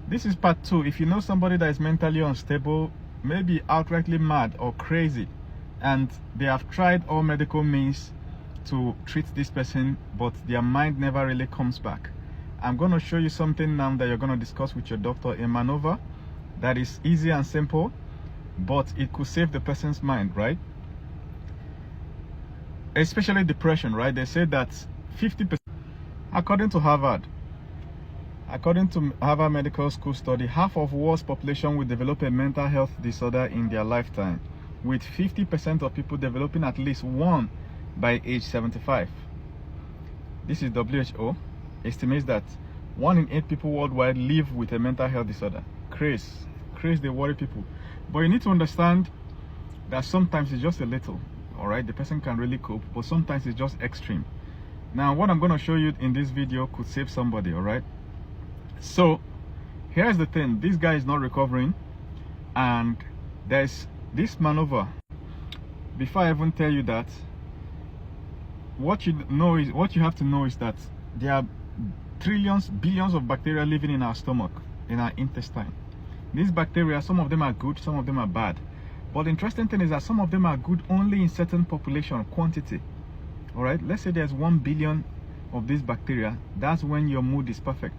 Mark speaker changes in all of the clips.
Speaker 1: This is part 2. If you know somebody that is mentally unstable, maybe outrightly mad or crazy, and they have tried all medical means to treat this person, but their mind never really comes back, I'm going to show you something now that you're going to discuss with your doctor, a maneuver that is easy and simple, but it could save the person's mind, right? Especially depression, right? They say that 50%, according to Harvard Medical School study, half of world's population will develop a mental health disorder in their lifetime, with 50% of people developing at least one by age 75. This is WHO estimates that 1 in 8 people worldwide live with a mental health disorder. Craze, they worry people. But you need to understand that sometimes it's just a little, all right? The person can really cope, but sometimes it's just extreme. Now, what I'm going to show you in this video could save somebody, all right? So here's the thing, this guy is not recovering, and there's this maneuver. Before I even tell you that, what you have to know is that there are trillions, billions of bacteria living in our stomach, in our intestine. These bacteria, some of them are good, some of them are bad. But the interesting thing is that some of them are good only in certain population quantity. All right, let's say there's 1 billion of these bacteria. That's when your mood is perfect.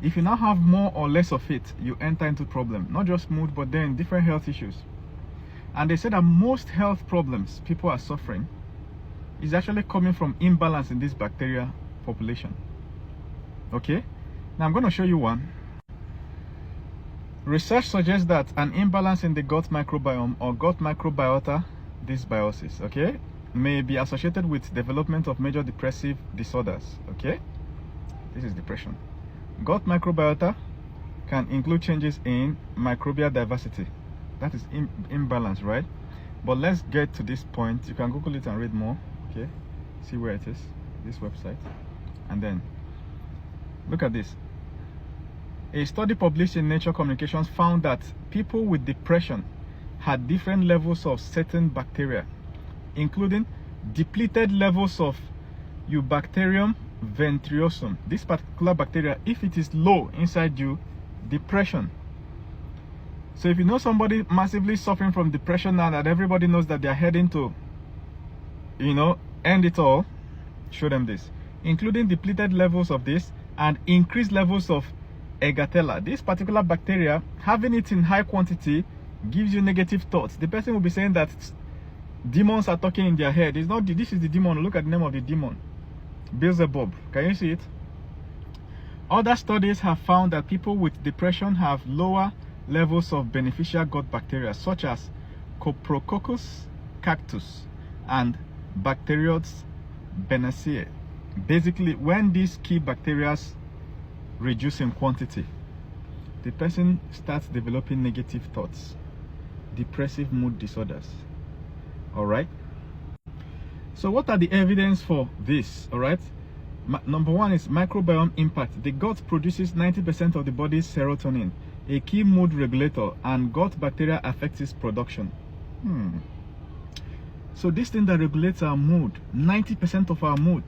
Speaker 1: If you now have more or less of it, you enter into problem. Not just mood, but then different health issues. And they said that most health problems people are suffering is actually coming from imbalance in this bacteria population. Okay, now I'm going to show you one. Research suggests that an imbalance in the gut microbiome or gut microbiota dysbiosis, okay, may be associated with development of major depressive disorders. Okay, this is depression. Gut microbiota can include changes in microbial diversity. That is imbalance, right? But let's get to this point. You can Google it and read more. Okay, see where it is, this website. And then look at this. A study published in Nature Communications found that people with depression had different levels of certain bacteria, including depleted levels of Eubacterium ventriosum. This particular bacteria, if it is low inside you, depression. So if you know somebody massively suffering from depression now that everybody knows that they are heading to, end it all, show them this, including depleted levels of this and increased levels of Egatella. This particular bacteria, having it in high quantity, gives you negative thoughts. The person will be saying that demons are talking in their head. It's not, this is the demon. Look at the name of the demon, Beelzebub. Can you see it? Other studies have found that people with depression have lower levels of beneficial gut bacteria such as Coprococcus cactus and Bacteroides bainaceae. Basically, when these key bacteria reduce in quantity, the person starts developing negative thoughts, depressive mood disorders. All right, so what are the evidence for this? All right, number one is microbiome impact. The gut produces 90% of the body's serotonin, a key mood regulator, and gut bacteria affects its production. So this thing that regulates our mood, 90% of our mood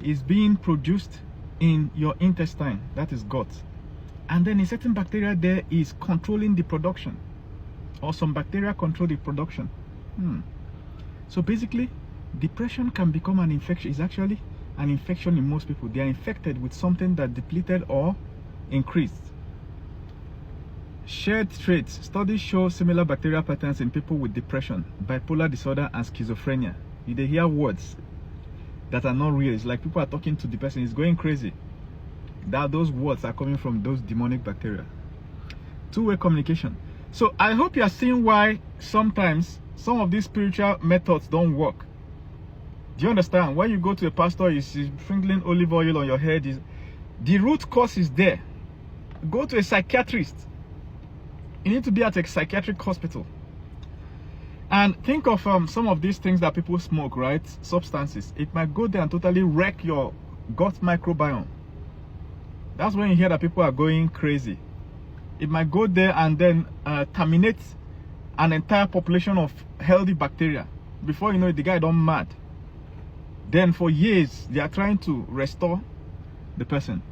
Speaker 1: is being produced in your intestine, that is gut. And then a certain bacteria there is controlling the production, or some bacteria control the production. So basically, depression can become an infection. It's actually an infection in most people. They are infected with something that depleted or increased. Shared traits. Studies show similar bacterial patterns in people with depression, bipolar disorder, and schizophrenia. They hear words that are not real. It's like people are talking to the person, it's going crazy. Those words are coming from those demonic bacteria. Two-way communication. So I hope you are seeing why sometimes some of these spiritual methods don't work. Do you understand? When you go to a pastor, he's sprinkling olive oil on your head. The root cause is there. Go to a psychiatrist. You need to be at a psychiatric hospital. And think of some of these things that people smoke, right? Substances. It might go there and totally wreck your gut microbiome. That's when you hear that people are going crazy. It might go there and then terminate an entire population of healthy bacteria. Before you know it, the guy done mad. Then for years, they are trying to restore the person.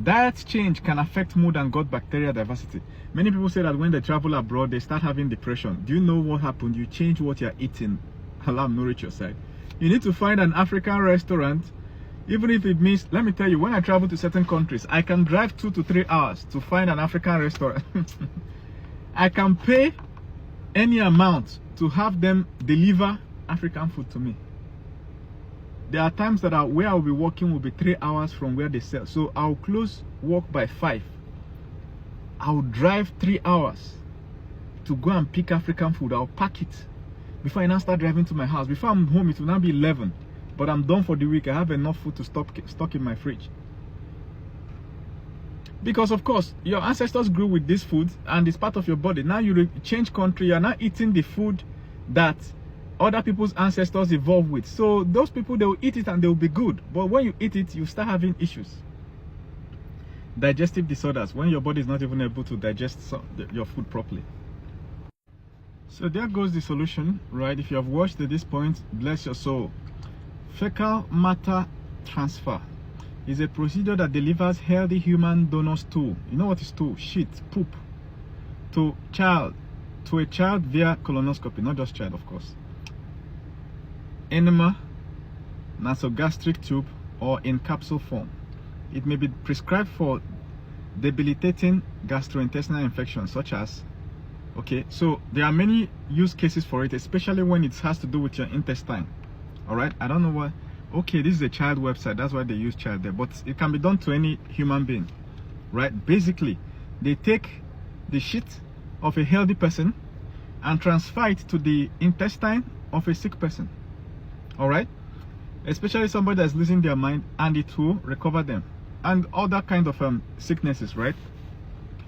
Speaker 1: Diet change can affect mood and gut bacteria diversity. Many people say that when they travel abroad, they start having depression. Do you know what happened? You change what you're eating. Allah nourish your side. You need to find an African restaurant, even if it means, let me tell you, when I travel to certain countries, I can drive 2 to 3 hours to find an African restaurant. I can pay any amount to have them deliver African food to me. There are times that where I'll be working will be 3 hours from where they sell. So I'll close work by 5. I'll drive 3 hours to go and pick African food. I'll pack it before I now start driving to my house. Before I'm home, it will now be 11. But I'm done for the week. I have enough food to stock in my fridge. Because of course, your ancestors grew with this food and it's part of your body. Now you change country, you're now eating the food that other people's ancestors evolved with. So those people, they will eat it and they will be good. But when you eat it, you start having issues. Digestive disorders, when your body is not even able to digest your food properly. So there goes the solution, right? If you have watched at this point, bless your soul. Fecal matter transfer is a procedure that delivers healthy human donor stool. You know what is stool? Shit, poop. To a child via colonoscopy, not just child, of course. Enema, nasogastric tube, or in capsule form. It may be prescribed for debilitating gastrointestinal infections such as, okay, so there are many use cases for it, especially when it has to do with your intestine. All right, I don't know why. Okay, this is a child website, that's why they use child there, but it can be done to any human being, right? Basically, they take the shit of a healthy person and transfer it to the intestine of a sick person. All right, especially somebody that's losing their mind, and it will recover them, and other kind of sicknesses, right,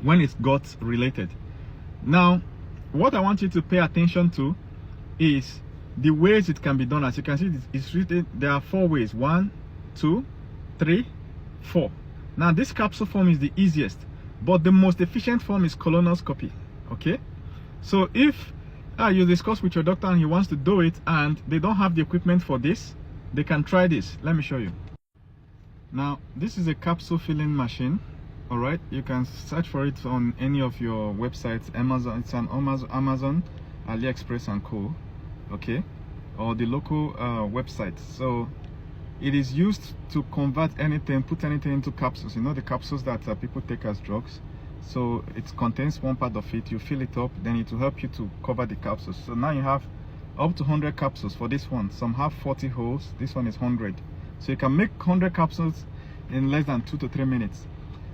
Speaker 1: when it's gut related. Now, what I want you to pay attention to is the ways it can be done. As you can see, it's written, there are 4 ways. 1, 2, 3, 4. Now this capsule form is the easiest, but the most efficient form is colonoscopy. Okay, so if you discuss with your doctor and he wants to do it and they don't have the equipment for this, they can try this. Let me show you. Now this is a capsule filling machine. All right, you can search for it on any of your websites. Amazon, it's on Amazon, AliExpress and co. Okay, or the local websites. So it is used to convert anything, put anything into capsules. You know, the capsules that people take as drugs. So it contains one part of it, you fill it up, then it will help you to cover the capsules. So now you have up to 100 capsules for this one. Some have 40 holes, this one is 100. So you can make 100 capsules in less than 2 to 3 minutes.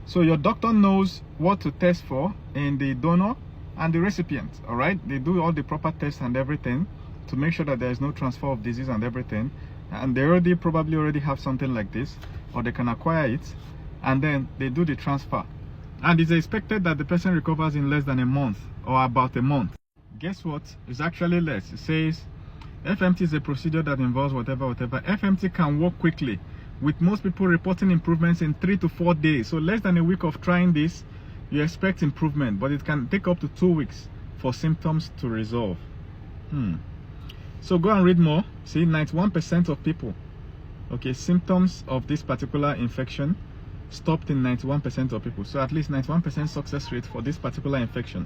Speaker 1: So your doctor knows what to test for in the donor and the recipient. All right, they do all the proper tests and everything to make sure that there is no transfer of disease and everything, and they probably already have something like this, or they can acquire it, and then they do the transfer, and it's expected that the person recovers in less than a month or about a month. Guess what? It's actually less. It says FMT is a procedure that involves whatever. FMT can work quickly, with most people reporting improvements in 3 to 4 days. So less than a week of trying this, you expect improvement, but it can take up to 2 weeks for symptoms to resolve. So go and read more. See, 91% of people, okay, symptoms of this particular infection stopped in 91% of people. So at least 91% success rate for this particular infection.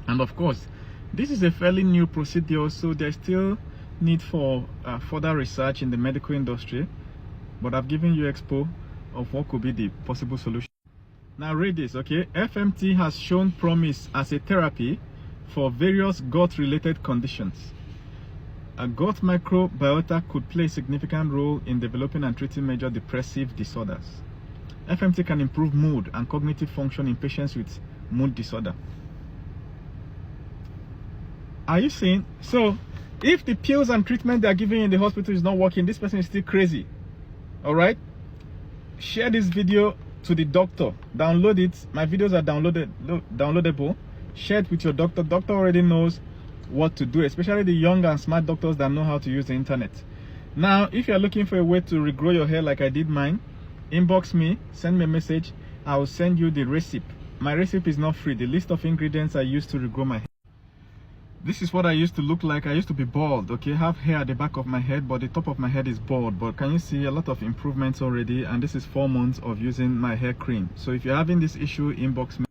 Speaker 1: And of course, this is a fairly new procedure, so there's still need for further research in the medical industry. But I've given you expo of what could be the possible solution. Now read this, okay? FMT has shown promise as a therapy for various gut-related conditions. A gut microbiota could play a significant role in developing and treating major depressive disorders. FMT can improve mood and cognitive function in patients with mood disorder. Are you seeing? So, if the pills and treatment they are giving in the hospital is not working, this person is still crazy. All right? Share this video to the doctor. Download it. My videos are downloadable. Share it with your doctor. Doctor already knows what to do, especially the young and smart doctors that know how to use the internet. Now, if you're looking for a way to regrow your hair like I did mine, inbox me, send me a message. I will send you the recipe. My recipe is not free. The list of ingredients I use to regrow my hair. This is what I used to look like. I used to be bald, okay, have hair at the back of my head, but the top of my head is bald. But can you see a lot of improvements already? And this is 4 months of using my hair cream. So if you're having this issue, inbox me.